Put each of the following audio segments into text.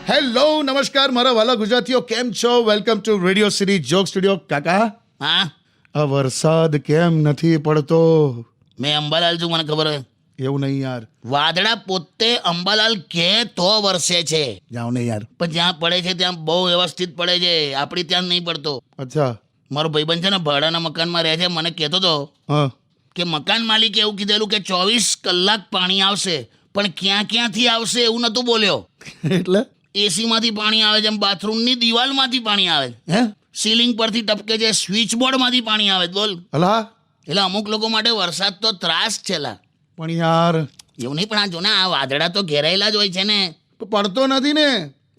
Hello નમસ્કાર મારા વાલા ગુજરાતીઓ, કેમ છો? Welcome to radio city joke studio. કાકા, હા, આ વરસાદ કેમ નથી પડતો? મેં અંબાલાલ છું, મને ખબર હોય. એવું નહીં યાર, વાદળા પોતે અંબાલાલ કે તો વરસે છે, જાઓ ને યાર. પણ જ્યાં પડે છે ત્યાં બહુ વ્યવસ્થિત પડે છે, આપણી ત્યાં નહીં પડતો. અચ્છા, મારો ભાઈબંધ છે ને, ભાડાના મકાનમાં રહે છે, મને કહેતો હતો હા, કે મકાન માલિકે એવું કીધેલું કે 24 કલાક પાણી આવશે, પણ ક્યાંથી આવશે એવું નહોતું બોલ્યો. એટલે એસી માંથી પાણી આવે છે, બાથરૂમની દિવાલમાંથી પાણી આવે, હે સીલિંગ પરથી ટપકે છે, સ્વિચ બોર્ડમાંથી પાણી આવે. બોલ, અલા, એટલે અમુક લોકો માટે વરસાદ તો ત્રાસ છે લા. પણ યાર એવું નહીં, પણ આ જો ને, આ વાદળા તો ઘેરાયેલા જ હોય છે ને, પડતો નથી ને.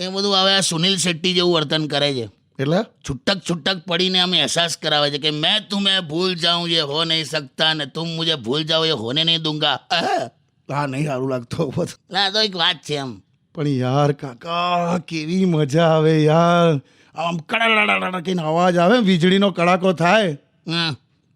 એ બધું હવે આ સુનિલ શેટ્ટી જેવું વર્તન કરે છે. એટલે છૂટક પડીને અમે અહેસાસ કરાવે છે કે મેં તુમ્हें ભૂલ જાઉં ये हो नहीं सकता ને तुम मुझे भूल जाओ ये होने नहीं दूंगा. હા, નહીં સારું લાગતો બધું. આ તો એક વાત છે એમ. પણ યાર કાકા, કેવી મજા આવે યાર. આમ કડાડા કઈને અવાજ આવે, વીજળીનો કડાકો થાય હા,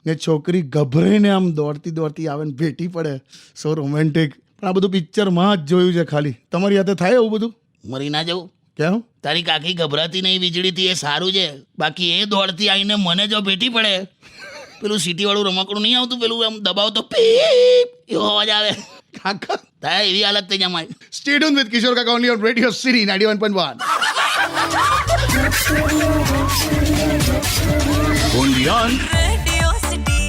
ને છોકરી ગભરાઈને આમ દોડતી આવે ને ભેટી પડે. સો રોમેન્ટિક. પણ આ બધું પિક્ચરમાં જ જોયું છે ખાલી. તમારી હાથે થાય એવું બધું? મરી ના જવું. કેમ? તારી કાકી ગભરાતી નહીં વીજળીથી, એ સારું છે. બાકી એ દોડતી આવીને મને જો ભેટી પડે, પેલું સિટી વાળું રમકડું નહીં આવતું, પેલું આમ દબાવ તો પીપ એવો અવાજ આવે કાકા, થાય, એવી હાલત થઈ જાય મારી. Stay tuned with Kishore Kaka only on Radio City 91.1. Only on Radio City.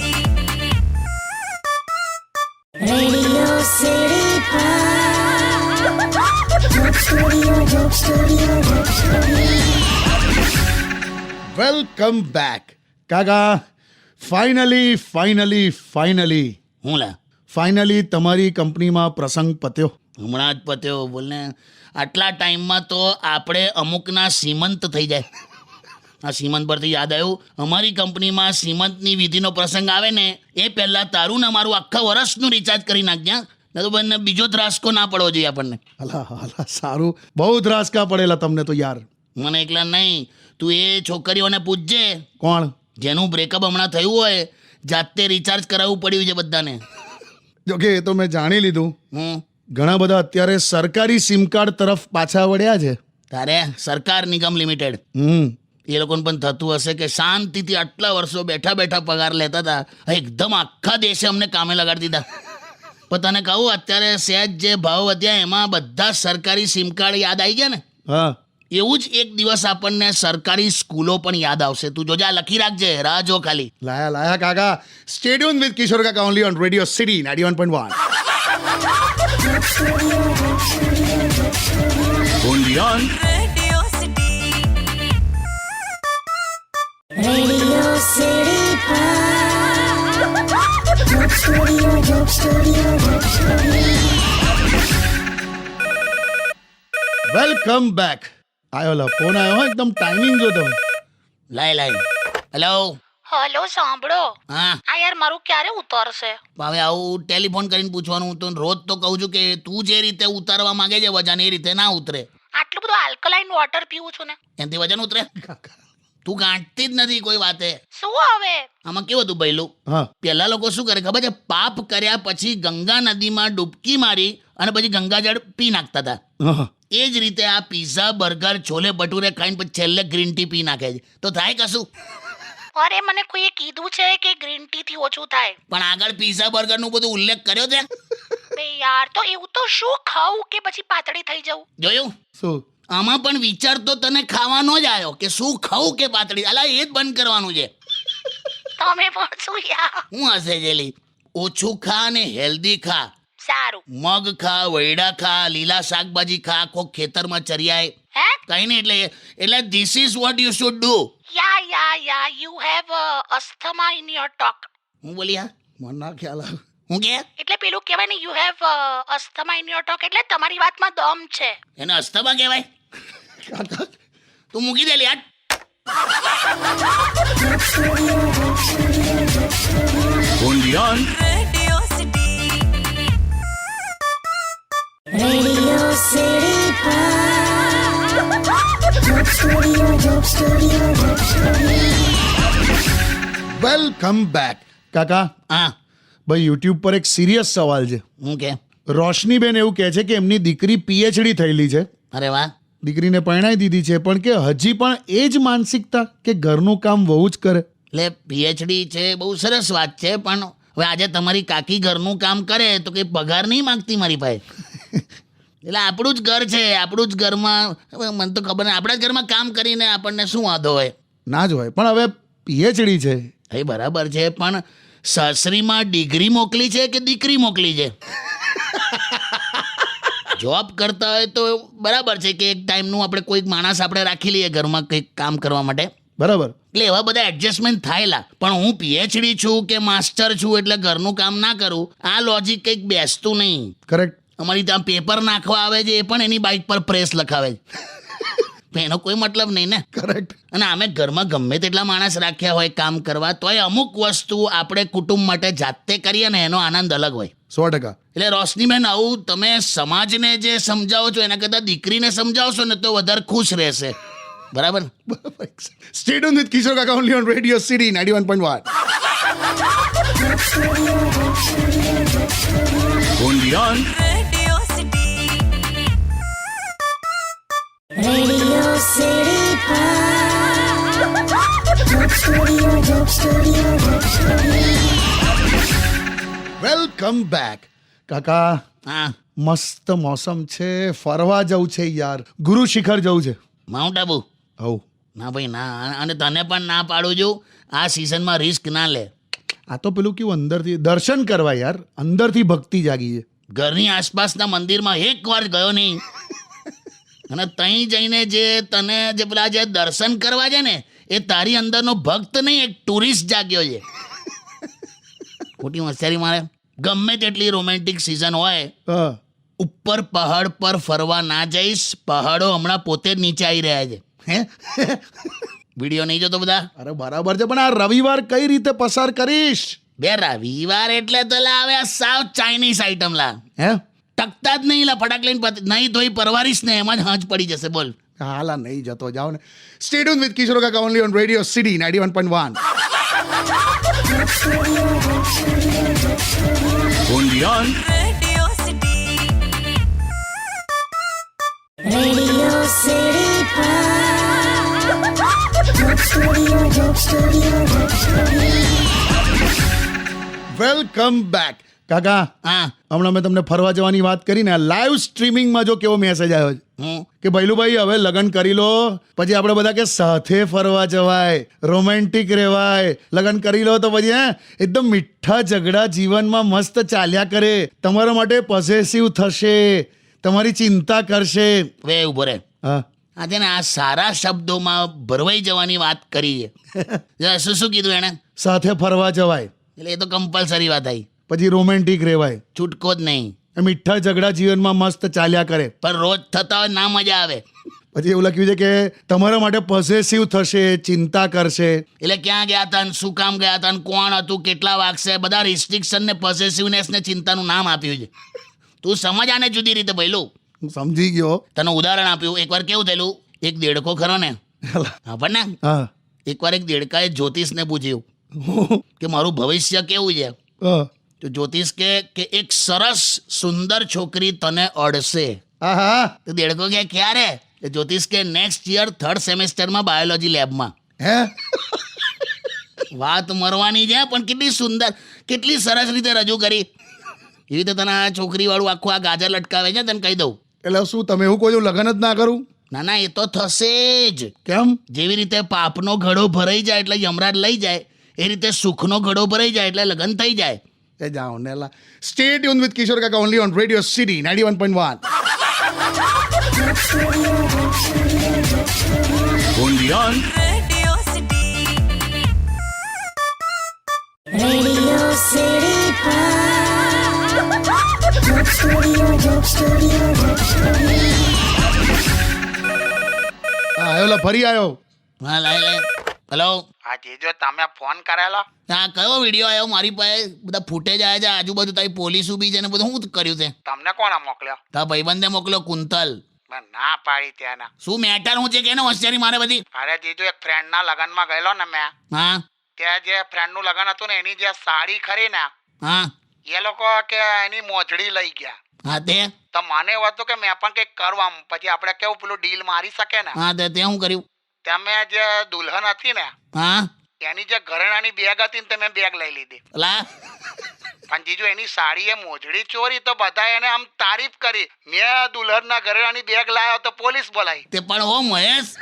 Radio City welcome back કાકા. ફાઇનલી તમારી કંપનીમાં પ્રસંગ પત્યો. હમણાં જ પત્યો. બોલને, આટલા ટાઈમમાં તો આપણે અમુકના સીમંત થઈ જાય. આ સીમંત પરથી યાદ આવ્યું, અમારી કંપનીમાં સીમંતની વિધિનો પ્રસંગ આવે ને, એ પહેલાં તારું ને મારું આખા વર્ષનું રિચાર્જ કરી નાખજે. ને તો બંને બીજો ત્રાસકો ના પડવો જોઈએ આપણને. અલા સારું, બહુ ધ્રાસકા પડેલા તમને તો યાર. મને એકલા નહીં, તું એ છોકરીઓને પૂછજે કોણ? જેનું બ્રેકઅપ હમણાં થયું હોય, જાતે રિચાર્જ કરાવવું પડ્યું છે બધાને. જોકે એ તો મેં જાણી લીધું. ઘણા બધા અત્યારે સરકારી સિમ કાર્ડ તરફ પાછા વળ્યા છે. તારે સરકાર નિગમ લિમિટેડ, એ લોકોને પણ થતું હશે કે શાંતિથી આટલા વર્ષો બેઠા બેઠા પગાર લેતા હતા, એકદમ આખા દેશે અમને કામે લગાડી દીધા. પણ તને કહું, અત્યારે સહેજ જે ભાવ વધ્યા એમાં બધા સરકારી સિમ કાર્ડ યાદ આવી ગયા ને. હા, એવું જ એક દિવસ આપણને સરકારી સ્કૂલો પણ યાદ આવશે. તું જોજા, લખી રાખજે, રાહ જો ખાલી. લાયા કાકા. Stay tuned with Kishore Kaka only on Radio City 91.1. only on Radio City. Radio City welcome back. આયો ફોન આવ્યો, એકદમ ટાઈમિંગ જો તમે. લાય હેલો. હલો, સાંભળો. હા, આ યાર મારું ક્યારે ઉતરશે? હવે આવું ટેલિફોન કરીને પૂછવાનું, તો રોજ તો કહું છું કે તું જે રીતે ઉતારવા માંગે છે વજન, એ રીતે ના ઉતરે. આટલું બધું આલ્કલાઇન વોટર પીવું છું ને, એનાથી વજન ઉતરે? તું ગાંઠતી જ નથી કોઈ વાતે. શું હવે? આમાં કેવું હતું પહેલું? હા, પહેલા લોકો શું કરે ખબર છે? પાપ કર્યા પછી ગંગા નદીમાં ડૂબકી મારી અને પછી ગંગાજળ પી નાખતા હતા. હા. એ જ રીતે આ પીઝા, બર્ગર, છોલે ભટુરે ખાઈને પછી છેલ્લે ગ્રીન ટી પી નાખે છે. તો થાય કશું? અરે મને કોઈએ કીધું છે કે ગ્રીન ટી થી ઓછું થાય. પણ આગળ પીઝા બર્ગર નું બધું ઉલ્લેખ કર્યો છે. બે યાર, તો એવું તો શું ખાવું કે પછી પાતળી થઈ જવું? જોયું? શું? આમાં પણ વિચાર તો તને ખાવાનો જ આવ્યો કે શું ખાવું કે પાતળી. અલા, એ જ બંધ કરવાનું છે. તમે પણ શું યાર? હું હશે જેલી? ઓછું ખા અને હેલ્ધી ખા. સારું. મગ ખા, વૈડા ખા, લીલા શાકભાજી ખા, કોક ખેતરમાં ચરિયાય. હે? કઈ નહીં, એટલે this is what you should do. Yeah you have asthma in your talk. હું બોલી હા? મને ના ખ્યાલ આવે. હું કે એટલે પેલું કહેવાય ને, you have asthma in your talk, એટલે તમારી વાતમાં દમ છે. એને અસ્થમા કહેવાય? તું મૂકી દે યાર. only on Radio City. Radio City welcome back કાકા. હા, ભાઈ યુટ્યુબ પર એક સિરિયસ સવાલ છે. હું કે રોશનીબેન એવું કહે છે કે એમની દીકરી પીએચડી થયેલી છે, અરે વાહ. દીકરીને પરણાવી દીધી છે, પણ કે હજી પણ એ જ માનસિકતા કે ઘરનું કામ વહુ જ કરે. એટલે પીએચડી છે બહુ સરસ વાત છે, પણ હવે આજે તમારી કાકી ઘરનું કામ કરે તો કંઈ પગાર નહીં માંગતી મારી પાસે. એટલે આપણું જ ઘર છે, આપણું જ ઘરમાં, હવે મને તો ખબર નહીં, આપણા જ ઘરમાં કામ કરીને આપણને શું વાંધો હોય. ના જ હોય, પણ હવે પીએચડી છે. એ બરાબર છે, પણ સાસરીમાં ડિગ્રી મોકલી છે કે દીકરી મોકલી છે? જોબ કરતા હોય તો બરાબર છે કે એક ટાઈમનું આપણે કોઈક માણસ આપણે રાખી લઈએ ઘરમાં કંઈક કામ કરવા માટે, બરાબર. એટલે એવા બધા એડજસ્ટમેન્ટ થાયેલા. પણ હું પીએચડી છું કે માસ્ટર છું એટલે ઘરનું કામ ના કરું, આ લોજિક કંઈક બેસતું નહીં. કરેક્ટ. અમારી ત્યાં પેપર નાખવા આવે છે એ પણ એની બાઇક પર પ્રેસ લખાવે છે. તો એનો કોઈ મતલબ નહીં ને. કરેક્ટ. અને અમે ઘરમાં ગમે તેટલા માણસ રાખ્યા હોય કામ કરવા, તોય અમુક વસ્તુ આપણે કુટુંબ માટે જાતે કરીએ ને એનો આનંદ અલગ હોય. 100%. એટલે રોશનીબેન, આવું તમે સમાજને જે સમજાવો છો એના કરતાં દીકરીને સમજાવશો ને તો વધારે ખુશ રહેશે. બરાબર. Stay tuned with Kishore Kaka only on Radio City 91.1. only on Radio City. Radio City Joke Studio. Welcome back. કાકા, હા, મસ્ત મોસમ છે, ફરવા જવું છે યાર, ગુરુ શિખર જવું છે. માઉન્ટ આબુ? હવ. ના ભાઈ ના, અને તને પણ ના પાડું છું, આ સિઝનમાં રિસ્ક ના લે. આ તો પેલું કેવું અંદરથી દર્શન કરવા યાર, અંદરથી ભક્તિ જાગી છે. ઘરની આસપાસના મંદિરમાં એકવાર ગયો નહીં, અને ત્યાં જઈને જે તને જે પેલા જે દર્શન કરવા છે ને એ તારી અંદરનો ભક્ત નહીં, એક ટુરિસ્ટ જાગ્યો છે. ખોટી હોશિયારી મારે. ગમે તેટલી રોમેન્ટિક સિઝન હોય, હા. ઉપર પહાડ પર ફરવા ના જઈશ, પહાડો હમણાં પોતે જ નીચે આવી રહ્યા છે. હે? વિડીયો નહીં જોતો બધા? અરે બરાબર છે, પણ આ રવિવાર કઈ રીતે પસાર કરીશ? બે રવિવાર એટલે તો લા હવે આ સાવ ચાઇનીઝ આઈટમ લા હે? ટકતા જ નહીં, લા ફટાક લઈને નહીં ધોઈ પરવારીશ ને એમાં જ હાંચ પડી જશે. બોલ. હાલા નહીં જતો, જાઓ ને. Stay tuned with Kishore Kaka only on Radio City 91.1. only on Radio City. Radio City Joke Studio. Welcome back. કાકા, હા, હમણાં મેં તમને ફરવા જવાની વાત કરી ને, લાઈવ સ્ટ્રીમિંગમાં જો કેવો મેસેજ આવ્યો છે હું કે ભૈલુભાઈ હવે લગ્ન કરી લો, પછી આપણે બધા કે સાથે ફરવા જવાય, રોમેન્ટિક રહેવાય, લગ્ન કરી લો તો પછી એકદમ મીઠા ઝઘડા જીવનમાં મસ્ત ચાલ્યા કરે, તમારા માટે પોઝેસિવ થશે, તમારી ચિંતા કરશે. વે ઉભો રે. હા. આજે ને આ સારા શબ્દોમાં ભરવાઈ જવાની વાત કરી છે. શું કીધું એને? સાથે ફરવા જવાય, એટલે એ તો કમ્પલસરી વાત આવી, પછી રોમેન્ટિક રહેવાય, છૂટકો જ નહીં. મીઠા ઝઘડા જીવનમાં મસ્ત ચાલ્યા કરે, પણ રોજ થતા હોય ના મજા આવે. પછી એવું લખ્યું છે કે તમારા માટે પોઝેસિવ થશે, ચિંતા કરશે. એટલે ક્યાં ગયા હતા ને શું કામ ગયા હતા ને કોણ હતું, કેટલા વાગશે, બધા રિસ્ટ્રિક્શન ને પોઝેસિવનેસ ને ચિંતાનું નામ આપ્યું છે. તું સમજ આને જુદી રીતે ભઈલું. હું સમજી ગયો. તને ઉદાહરણ આપ્યું. એકવાર કેવું થયેલું, એક દેડકો ખરો ને, હા પણ ને હા. એકવાર એક દેડકાએ જ્યોતિષને પૂછ્યું કે મારું ભવિષ્ય કેવું છે. હા. તો જ્યોતિષ કે એક સરસ સુંદર છોકરી તને અડશે. હા. તો દેડકો કે ક્યારે? તો જ્યોતિષ કે નેક્સ્ટ યર 3rd સેમેસ્ટરમાં બાયોલોજી લેબમાં. હે? વાત મરવાની છે, પણ કેટલી સુંદર, કેટલી સરસ રીતે રજૂ કરી. એવી રીતે તને આ છોકરીવાળું આખું આ ગાજર લટકાવે છે, તને કહી દઉં. એટલે શું તમે એવું કોઈ લગ્ન જ ના કરું? ના ના, એ તો થશે જ. કેમ? જેવી રીતે પાપનો ઘડો ભરાઈ જાય એટલે યમરાજ લઈ જાય, એ રીતે સુખનો ઘડો ભરાઈ જાય એટલે લગ્ન થઈ જાય. એ જાઓ ને લા. Stay tuned with Kishore Kaka only on Radio City 91.1. only on Radio City. Radio City Joke Studio. હા, આવ્યો લા, ફરી આવ્યો. હા લાય લે. હેલો, હા જીજો, તમે ફોન કરેલો? હા કયો વિડીયો આવ્યો મારી પાસે? બધા ફૂટેજ આવ્યા છે, આજુબાજુ તારી પોલીસ ઊભી છે ને બધું શું કર્યું છે? તમને કોણે મોકલ્યો? તારા ભાઈબંધે મોકલ્યો, કુંતલ. મેં ના પાડી ત્યાંના. શું મેટર હું છે કે એને હોશિયારી મારે બધી? અરે જીજો, એક ફ્રેન્ડના લગ્નમાં ગયેલો ને મેં, હા ત્યાં જે ફ્રેન્ડનું લગ્ન હતું ને એની જે સાડી ખરી ને હા એ લોકો કે એની મોજડી લઈ ગયા. હા તે તો મને એવું હતું કે મેં પણ કંઈક કરું આમ, પછી આપણે કેવું પેલું ડીલ મારી શકે ને. હા તે શું કર્યું? ત્યાં મેં જે દુલ્હન હતી ને હા એની જે ઘરેણાની બેગ હતી ને તે મેં બેગ લઈ લીધી. લા પણ જીજુ એની સાડીએ મોજડી ચોરી તો બધા એને આમ તારીફ કરી. મેં દુલ્હનના ઘરેણાની બેગ લાવ્યો તો પોલીસ બોલાવી. તે પણ હો મહેશ,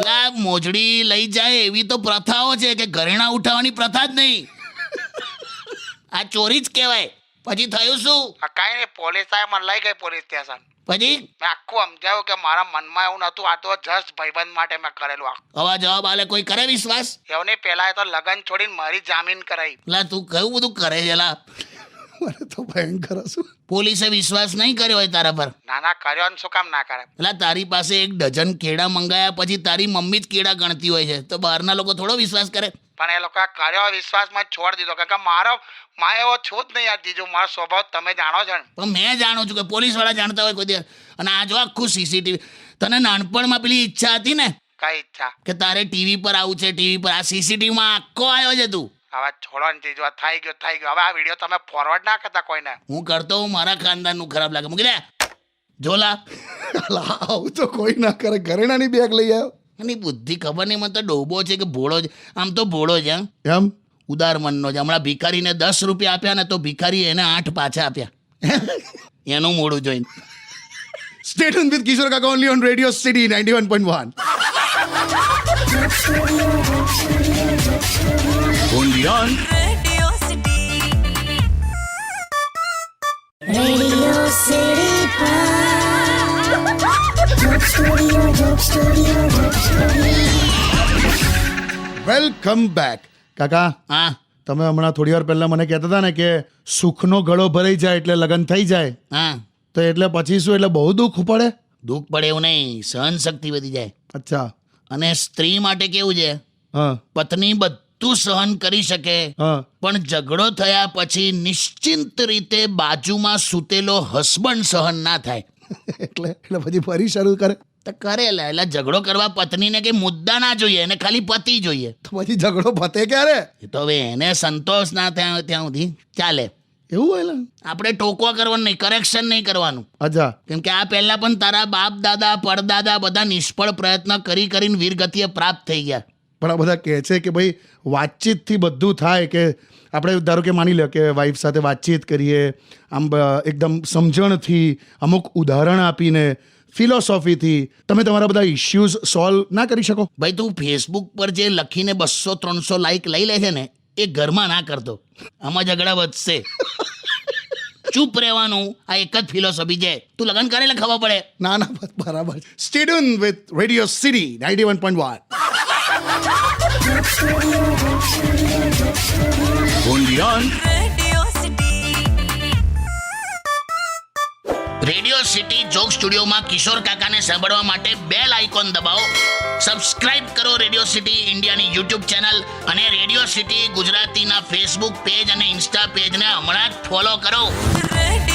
લા મોજડી લઈ જાય એવી તો પ્રથાઓ છે કે ઘરેણા ઉઠાવવાની પ્રથા જ નહીં. આ ચોરી જ કહેવાય. પછી થયું શું? કાંઈ નહીં, પોલીસ આવે મને લઈ ગઈ પોલીસ સ્ટેશન. પછી મેં આખું સમજાવ્યું કે મારા મનમાં એવું નતું, આ તો જસ્ટ ભાઈબંધ માટે મેં કરેલું. હવા જવાબ આલે કોઈ કરે વિશ્વાસ? એવું નહીં, પેલા એ તો લગન છોડીને મારી જામીન કરાવી. લા તું કયું બધું કરે છે લા? મને તો ભયંકર હશું. પોલીસે વિશ્વાસ નહીં કર્યો હોય તારા પર? ના ના, કર્યો ને શું કામ ના કરે. એટલે તારી પાસે 1 ડઝન કેળા મંગાયા પછી તારી મમ્મી જ કેળા ગણતી હોય છે, તો બહારના લોકો થોડો વિશ્વાસ કરે? પણ એ લોકો કર્યો વિશ્વાસમાં છોડી દીધો, કારણ કે મારો માં એવો છું જ નહીં યાર જીજુ. મારો સ્વભાવ તમે જાણો છો ને. પણ મેં જાણું છું કે પોલીસ વાળા જાણતા હોય કોઈ દિવસ. અને આ જો આખું સીસીટીવી. તને નાનપણમાં પેલી ઈચ્છા હતી ને કઈ ઈચ્છા? કે તારે ટીવી પર આવું છે, ટીવી પર. આ સીસીટીવીમાં આખો આવ્યો છે તું. હવે છોડો ને જીજુ, આ થઈ ગયો થઈ ગયો. હવે આ વિડીયો તમે ફોરવર્ડ ના કરતા કોઈને. હું કરતો હું, મારા ખાનદાનનું ખરાબ લાગે. મૂકી દે જોલા. આવું તો કોઈ ના કરે. ઘરેણાની બેગ લઈ આવ્યો એની બુદ્ધિ ખબર નહીં, મને તો ડોબો છે કે ભોળો છે. આમ તો ભોળો છે, હા? એમ ઉદાર મનનો છે. હમણાં ભિખારીને 10 રૂપિયા આપ્યા ને તો ભિખારી એને 8 પાછા આપ્યા. એનું મોડું જોઈને. Stay tuned with Kishore Kaka only on Radio City 91.1. Undian. Radio City. Radio City Joke Studio, Joke Studio, Joke Studio. Welcome back. કાકા, હા તમે હમણાં થોડી વાર પહેલા મને કહેતા હતા ને કે સુખનો ગળો ભરાઈ જાય એટલે લગ્ન થઈ જાય, હા તો એટલે પછી શું, એટલે બહુ દુઃખ પડે? દુઃખ પડે એવું નહીં, સહન શક્તિ વધી જાય. અચ્છા. અને સ્ત્રી માટે કેવું છે, હા પત્ની બધું સહન કરી શકે, હા. પણ ઝઘડો થયા પછી નિશ્ચિંત રીતે બાજુમાં સૂતેલો હસબન્ડ સહન ના થાય. એટલે પછી ફરી શરૂ કરે તો કરેલા એટલે ઝઘડો કરવા પત્નીને કે મુદ્દા ના જોઈએ, એને ખાલી પતિ જોઈએ. તો પછી ઝઘડો પતે ક્યારે? એ તો હવે એને સંતોષ ના થાય ત્યાં સુધી ચાલે. એવું હોય ને? આપણે ટોકવા કરવાનું નહીં, કરેક્શન નહીં કરવાનું. અચ્છા. કેમ કે આ પહેલા પણ તારા બાપ દાદા પરદાદા બધા નિષ્ફળ પ્રયત્ન કરી કરીને વીરગતિએ પ્રાપ્ત થઈ ગયા. પણ આ બધા કહે છે કે ભાઈ વાતચીતથી બધું થાય, કે આપણે ધારો કે માની લો કે વાઈફ સાથે વાતચીત કરીએ, આમ એકદમ સમજણથી, અમુક ઉદાહરણ આપીને, ફિલોસોફીથી તમે તમારા બધા ઇશ્યુઝ સોલ્વ ના કરી શકો? ભાઈ તું ફેસબુક પર જે લખીને 200-300 લાઈક લઈ લે છે ને, એ ઘરમાં ના કરતો. આમાં ઝઘડા વધશે. ચૂપ રહેવાનું, આ એક જ ફિલોસોફી છે. તું લગ્ન કરે એટલે ખબર પડે. ના ના, બરાબર. Stay tuned with Radio City 91.1. Undian. Radio City. Radio city joke સ્ટુડિયોમાં કિશોર કાકાને સાંભળવા માટે બેલ આઇકોન દબાવો. સબસ્ક્રાઇબ કરો રેડિયો સિટી ઇન્ડિયાની યુટ્યુબ ચેનલ, અને રેડિયો સિટી ગુજરાતીના ફેસબુક પેજ અને ઇન્સ્ટા પેજને હમણાં જ ફોલો કરો. Radio